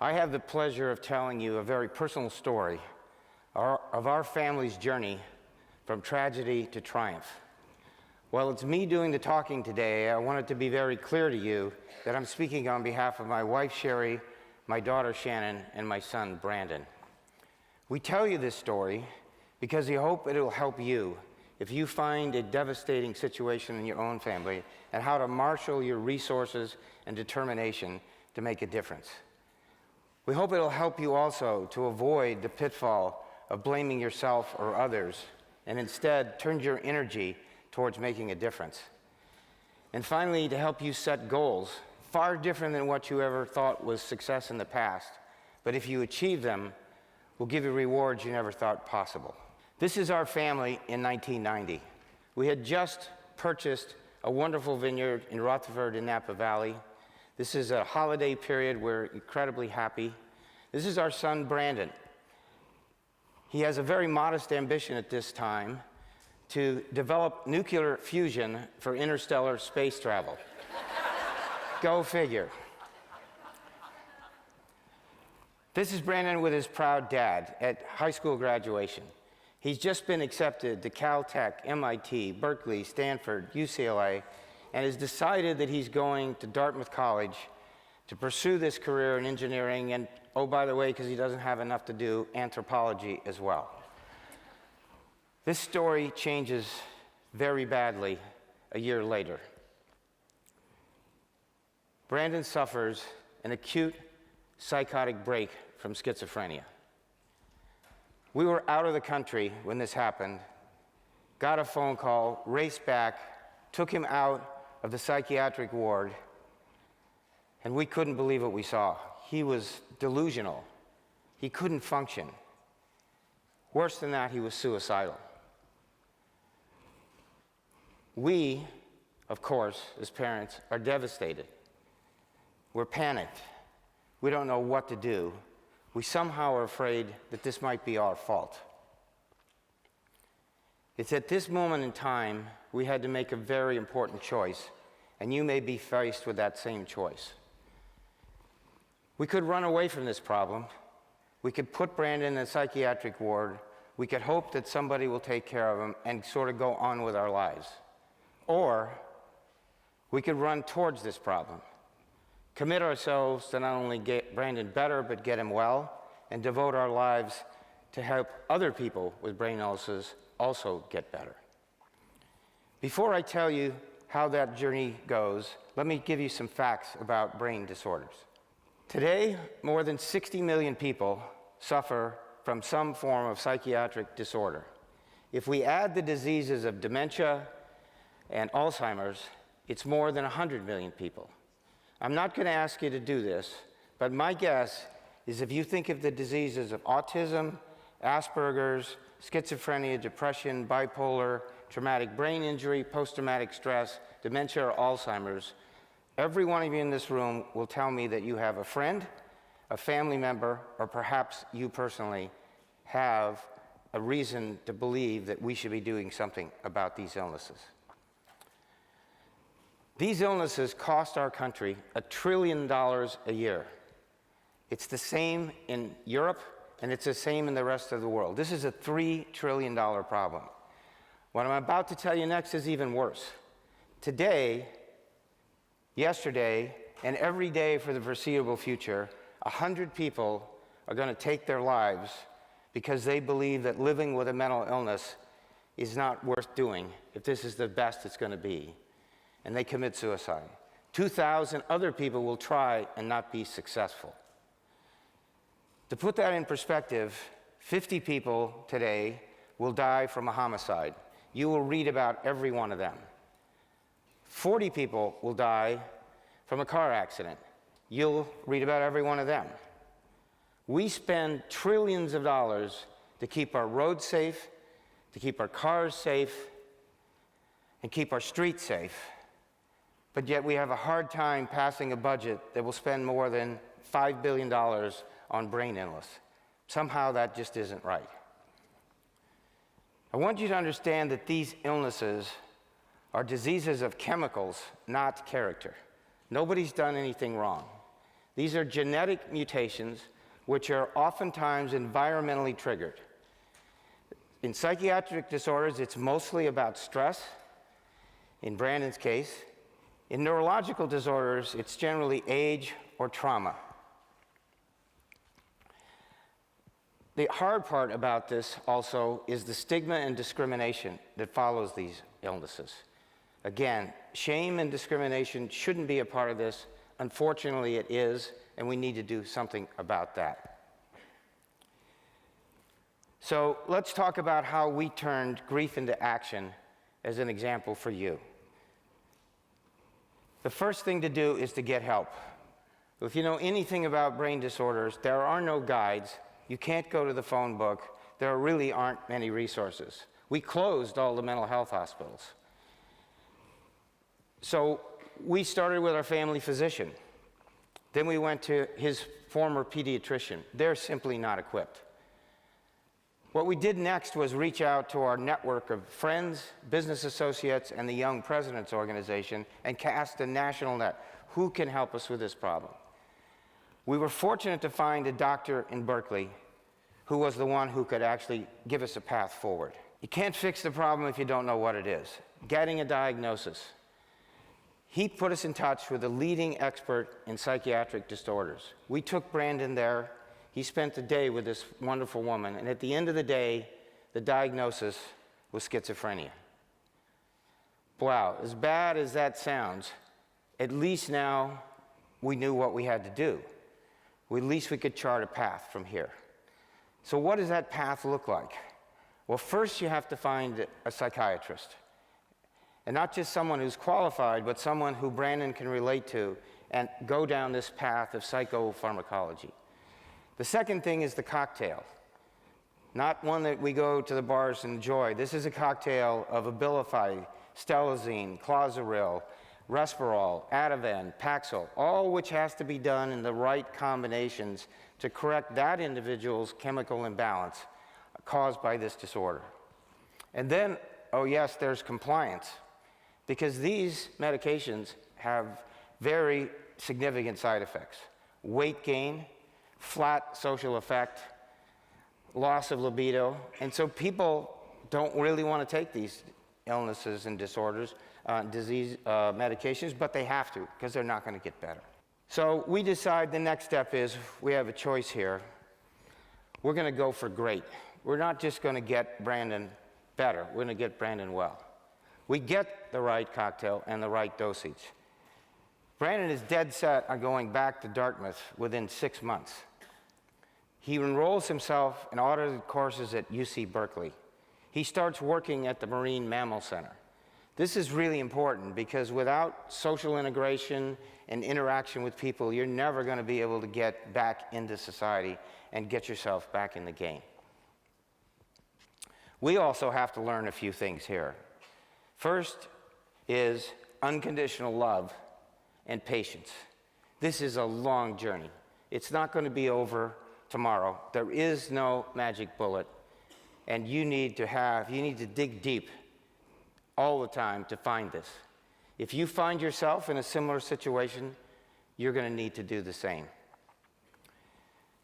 I have the pleasure of telling you a very personal story of our family's journey from tragedy to triumph. While it's me doing the talking today, I want it to be very clear to you that I'm speaking on behalf of my wife, Sherry, my daughter, Shannon, and my son, Brandon. We tell you this story because we hope it will help you if you find a devastating situation in your own family and how to marshal your resources and determination to make a difference. We hope it will help you also to avoid the pitfall of blaming yourself or others and instead turn your energy towards making a difference. And finally, to help you set goals far different than what you ever thought was success in the past, but if you achieve them, will give you rewards you never thought possible. This is our family in 1990. We had just purchased a wonderful vineyard in Rutherford in Napa Valley. This is a holiday period. We're incredibly happy. This is our son, Brandon. He has a very modest ambition at this time to develop nuclear fusion for interstellar space travel. Go figure. This is Brandon with his proud dad at high school graduation. He's just been accepted to Caltech, MIT, Berkeley, Stanford, UCLA, and has decided that he's going to Dartmouth College to pursue this career in engineering and, oh, by the way, because he doesn't have enough to do, anthropology as well. This story changes very badly a year later. Brandon suffers an acute psychotic break from schizophrenia. We were out of the country when this happened, got a phone call, raced back, took him out of the psychiatric ward, and we couldn't believe what we saw. He was delusional. He couldn't function. Worse than that, he was suicidal. We, of course, as parents, are devastated. We're panicked. We don't know what to do. We somehow are afraid that this might be our fault. It's at this moment in time we had to make a very important choice, and you may be faced with that same choice. We could run away from this problem. We could put Brandon in a psychiatric ward. We could hope that somebody will take care of him and sort of go on with our lives. Or we could run towards this problem, commit ourselves to not only get Brandon better, but get him well, and devote our lives to help other people with brain illnesses also get better. Before I tell you how that journey goes, let me give you some facts about brain disorders. Today, more than 60 million people suffer from some form of psychiatric disorder. If we add the diseases of dementia and Alzheimer's, it's more than 100 million people. I'm not going to ask you to do this, but my guess is if you think of the diseases of autism, Asperger's, schizophrenia, depression, bipolar, traumatic brain injury, post-traumatic stress, dementia, or Alzheimer's, every one of you in this room will tell me that you have a friend, a family member, or perhaps you personally have a reason to believe that we should be doing something about these illnesses. These illnesses cost our country $1 trillion a year. It's the same in Europe, and it's the same in the rest of the world. This is a $3 trillion problem. What I'm about to tell you next is even worse. Today, yesterday, and every day for the foreseeable future, 100 people are going to take their lives because they believe that living with a mental illness is not worth doing if this is the best it's going to be. And they commit suicide. 2,000 other people will try and not be successful. To put that in perspective, 50 people today will die from a homicide. You will read about every one of them. 40 people will die from a car accident. You'll read about every one of them. We spend trillions of dollars to keep our roads safe, to keep our cars safe, and keep our streets safe. But yet we have a hard time passing a budget that will spend more than $5 billion on brain illness. Somehow that just isn't right. I want you to understand that these illnesses are diseases of chemicals, not character. Nobody's done anything wrong. These are genetic mutations which are oftentimes environmentally triggered. In psychiatric disorders, it's mostly about stress, in Brandon's case. In neurological disorders, it's generally age or trauma. The hard part about this also is the stigma and discrimination that follows these illnesses. Again, shame and discrimination shouldn't be a part of this. Unfortunately, it is, and we need to do something about that. So let's talk about how we turned grief into action as an example for you. The first thing to do is to get help. If you know anything about brain disorders, there are no guides. You can't go to the phone book. There really aren't many resources. We closed all the mental health hospitals. So we started with our family physician. Then we went to his former pediatrician. They're simply not equipped. What we did next was reach out to our network of friends, business associates, and the Young Presidents Organization and cast a national net. Who can help us with this problem? We were fortunate to find a doctor in Berkeley who was the one who could actually give us a path forward. You can't fix the problem if you don't know what it is. Getting a diagnosis. He put us in touch with a leading expert in psychiatric disorders. We took Brandon there. He spent the day with this wonderful woman, and at the end of the day, the diagnosis was schizophrenia. Wow, as bad as that sounds, at least now we knew what we had to do. At least we could chart a path from here. So what does that path look like? Well, first you have to find a psychiatrist. And not just someone who's qualified, but someone who Brandon can relate to and go down this path of psychopharmacology. The second thing is the cocktail. Not one that we go to the bars and enjoy. This is a cocktail of Abilify, Stelazine, Clozaril, Resperol, Ativan, Paxil, all which has to be done in the right combinations to correct that individual's chemical imbalance caused by this disorder. And then, oh yes, there's compliance, because these medications have very significant side effects. Weight gain, flat social effect, loss of libido, and so people don't really want to take these illnesses and disorders, medications, but they have to, because they're not going to get better. So we decide the next step is we have a choice here. We're going to go for great. We're not just going to get Brandon better, we're going to get Brandon well. We get the right cocktail and the right dosage. Brandon is dead set on going back to Dartmouth within 6 months. He enrolls himself in audited courses at UC Berkeley. He starts working at the Marine Mammal Center. This is really important because without social integration and interaction with people, you're never going to be able to get back into society and get yourself back in the game. We also have to learn a few things here. First is unconditional love and patience. This is a long journey. It's not going to be over tomorrow. There is no magic bullet, and you need to dig deep all the time to find this. If you find yourself in a similar situation, you're going to need to do the same.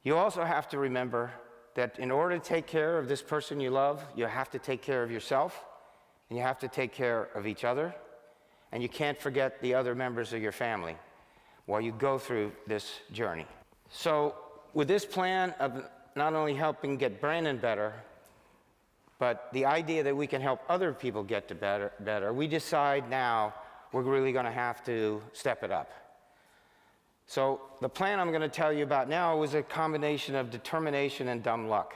You also have to remember that in order to take care of this person you love, you have to take care of yourself, and you have to take care of each other, and you can't forget the other members of your family while you go through this journey. So with this plan of not only helping get Brandon better, but the idea that we can help other people get to better, we decide now we're really going to have to step it up. So the plan I'm going to tell you about now was a combination of determination and dumb luck.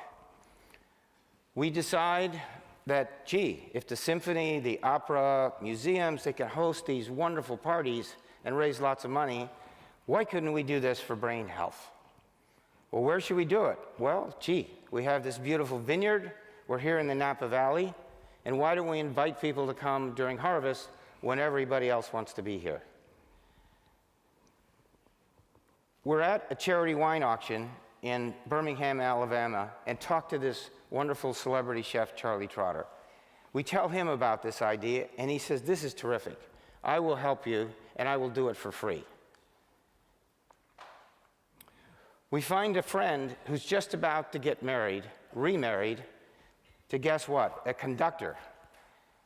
We decide that, gee, if the symphony, the opera, museums, they can host these wonderful parties and raise lots of money, why couldn't we do this for brain health? Well, where should we do it? Well, gee, we have this beautiful vineyard. We're here in the Napa Valley, and why don't we invite people to come during harvest when everybody else wants to be here? We're at a charity wine auction in Birmingham, Alabama, and talk to this wonderful celebrity chef, Charlie Trotter. We tell him about this idea, and he says, this is terrific. I will help you, and I will do it for free. We find a friend who's just about to get married, remarried, to guess what? A conductor.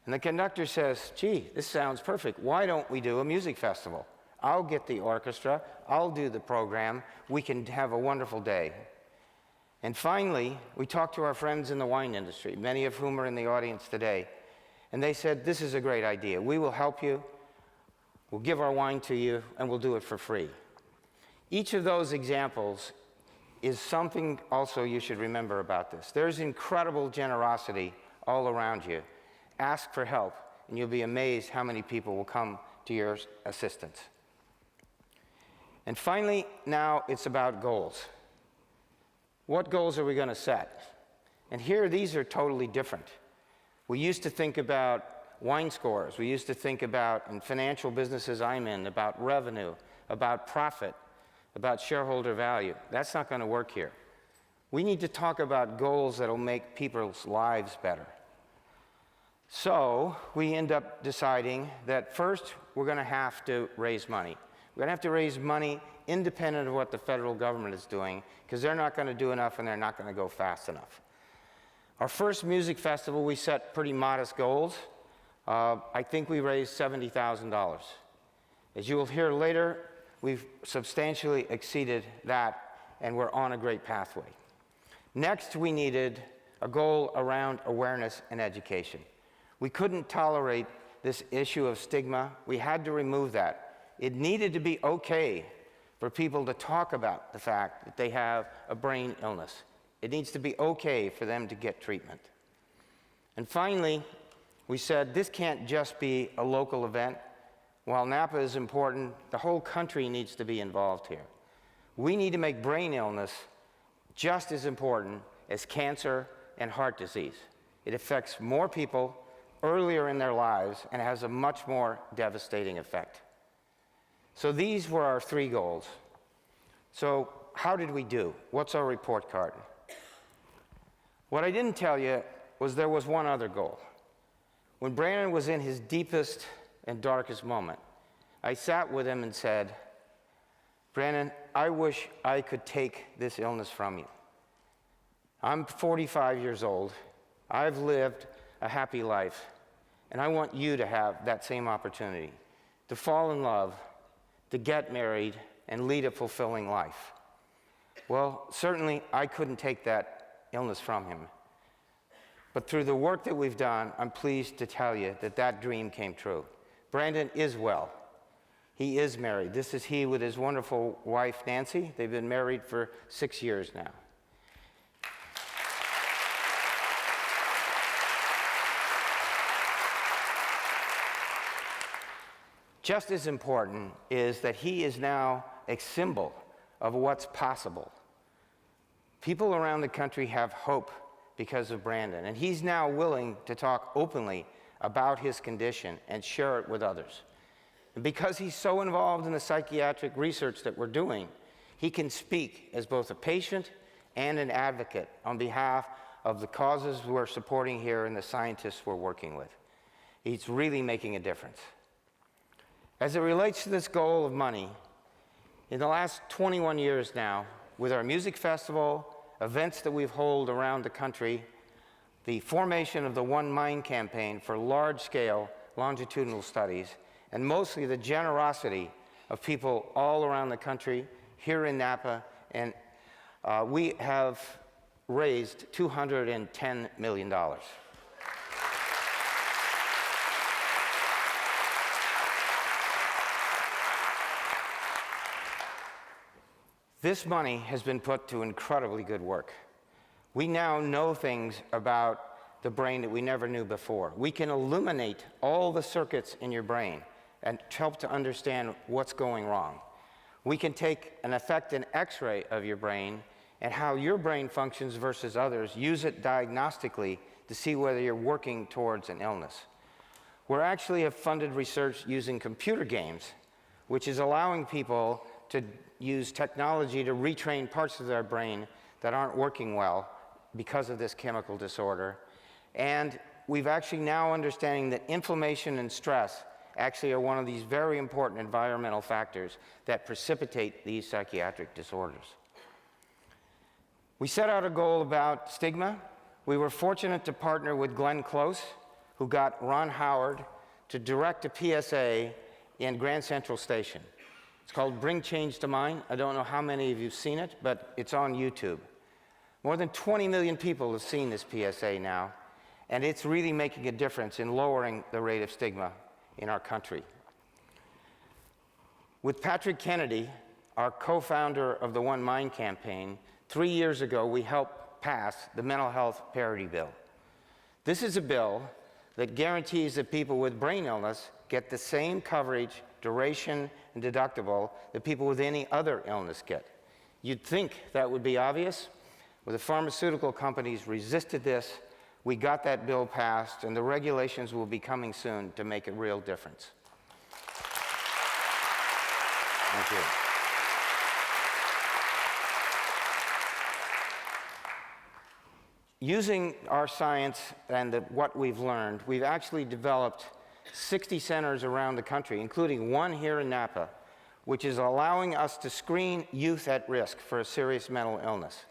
And the conductor says, gee, this sounds perfect. Why don't we do a music festival? I'll get the orchestra, I'll do the program, we can have a wonderful day. And finally, we talked to our friends in the wine industry, many of whom are in the audience today, and they said, this is a great idea. We will help you, we'll give our wine to you, and we'll do it for free. Each of those examples is something also you should remember about this. There's incredible generosity all around you. Ask for help, and you'll be amazed how many people will come to your assistance. And finally, now it's about goals. What goals are we going to set? And here, these are totally different. We used to think about wine scores. We used to think about, in financial businesses I'm in, about revenue, about profit, about shareholder value. That's not going to work here. We need to talk about goals that will make people's lives better. So we end up deciding that first, we're going to have to raise money. We're going to have to raise money independent of what the federal government is doing, because they're not going to do enough and they're not going to go fast enough. Our first music festival, we set pretty modest goals. I think we raised $70,000. As you will hear later, we've substantially exceeded that, and we're on a great pathway. Next, we needed a goal around awareness and education. We couldn't tolerate this issue of stigma. We had to remove that. It needed to be okay for people to talk about the fact that they have a brain illness. It needs to be okay for them to get treatment. And finally, we said this can't just be a local event. While Napa is important, the whole country needs to be involved here. We need to make brain illness just as important as cancer and heart disease. It affects more people earlier in their lives and has a much more devastating effect. So these were our three goals. So how did we do? What's our report card? What I didn't tell you was there was one other goal. When Brandon was in his deepest and darkest moment, I sat with him and said, Brandon, I wish I could take this illness from you. I'm 45 years old. I've lived a happy life, and I want you to have that same opportunity, to fall in love, to get married, and lead a fulfilling life. Well, certainly I couldn't take that illness from him. But through the work that we've done, I'm pleased to tell you that that dream came true. Brandon is well. He is married. This is he with his wonderful wife, Nancy. They've been married for 6 years now. Just as important is that he is now a symbol of what's possible. People around the country have hope because of Brandon, and he's now willing to talk openly about his condition and share it with others. And because he's so involved in the psychiatric research that we're doing, he can speak as both a patient and an advocate on behalf of the causes we're supporting here and the scientists we're working with. He's really making a difference. As it relates to this goal of money, in the last 21 years now, with our music festival, events that we've held around the country, the formation of the One Mind campaign for large-scale longitudinal studies, and mostly the generosity of people all around the country, here in Napa, and we have raised $210 million. This money has been put to incredibly good work. We now know things about the brain that we never knew before. We can illuminate all the circuits in your brain and help to understand what's going wrong. We can take and affect an X-ray of your brain and how your brain functions versus others, use it diagnostically to see whether you're working towards an illness. We actually have funded research using computer games, which is allowing people to use technology to retrain parts of their brain that aren't working well because of this chemical disorder. And we've actually now understanding that inflammation and stress actually are one of these very important environmental factors that precipitate these psychiatric disorders. We set out a goal about stigma. We were fortunate to partner with Glenn Close, who got Ron Howard to direct a PSA in Grand Central Station. It's called Bring Change to Mind. I don't know how many of you have seen it, but it's on YouTube. More than 20 million people have seen this PSA now, and it's really making a difference in lowering the rate of stigma in our country. With Patrick Kennedy, our co-founder of the One Mind campaign, 3 years ago, we helped pass the Mental Health Parity Bill. This is a bill that guarantees that people with brain illness get the same coverage, duration, and deductible that people with any other illness get. You'd think that would be obvious. Well, the pharmaceutical companies resisted this. We got that bill passed, and the regulations will be coming soon to make a real difference. Thank you. Using our science and what we've learned, we've actually developed 60 centers around the country, including one here in Napa, which is allowing us to screen youth at risk for a serious mental illness.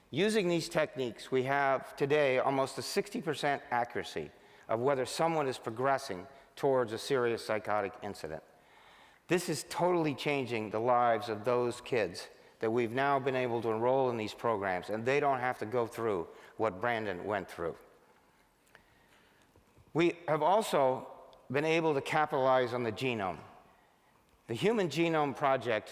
Using these techniques, we have today almost a 60% accuracy of whether someone is progressing towards a serious psychotic incident. This is totally changing the lives of those kids that we've now been able to enroll in these programs, and they don't have to go through what Brandon went through. We have also been able to capitalize on the genome. The Human Genome Project,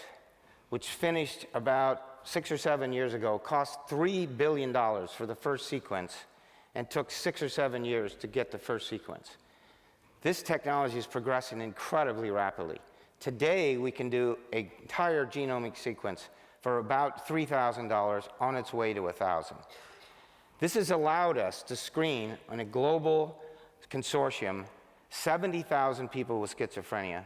which finished about 6 or 7 years ago, cost $3 billion for the first sequence and took 6 or 7 years to get the first sequence. This technology is progressing incredibly rapidly. Today, we can do an entire genomic sequence for about $3,000 on its way to $1,000. This has allowed us to screen on a global consortium 70,000 people with schizophrenia,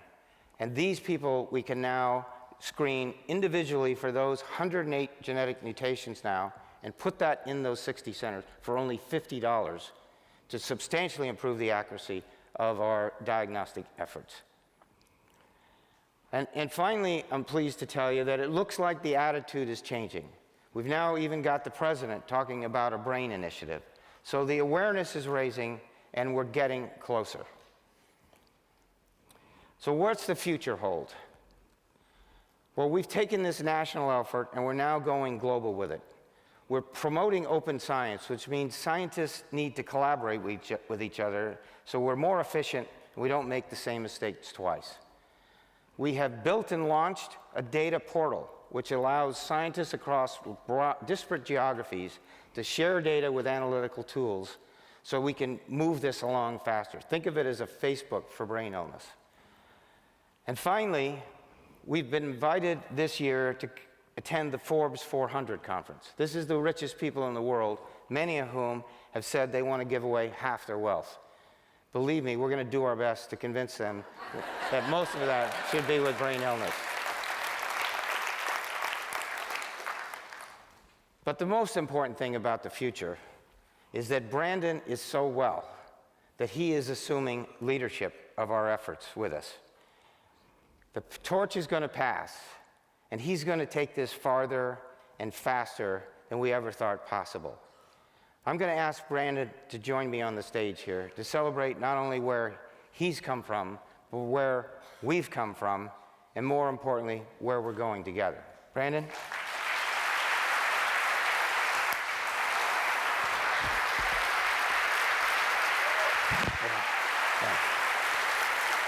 and these people we can now screen individually for those 108 genetic mutations now and put that in those 60 centers for only $50 to substantially improve the accuracy of our diagnostic efforts. And finally, I'm pleased to tell you that it looks like the attitude is changing. We've now even got the president talking about a brain initiative. So the awareness is raising, and we're getting closer. So what's the future hold? Well, we've taken this national effort, and we're now going global with it. We're promoting open science, which means scientists need to collaborate with each other so we're more efficient and we don't make the same mistakes twice. We have built and launched a data portal, which allows scientists across disparate geographies to share data with analytical tools so we can move this along faster. Think of it as a Facebook for brain illness. And finally, we've been invited this year to attend the Forbes 400 conference. This is the richest people in the world, many of whom have said they want to give away half their wealth. Believe me, we're going to do our best to convince them that most of that should be with brain illness. But the most important thing about the future is that Brandon is so well that he is assuming leadership of our efforts with us. The torch is going to pass, and he's going to take this farther and faster than we ever thought possible. I'm going to ask Brandon to join me on the stage here to celebrate not only where he's come from, but where we've come from, and more importantly, where we're going together. Brandon?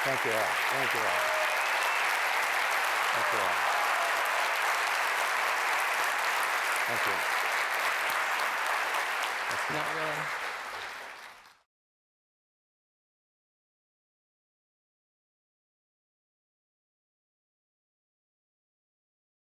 Thank you all. Thank you all. Thank you all. Thank you. Not really.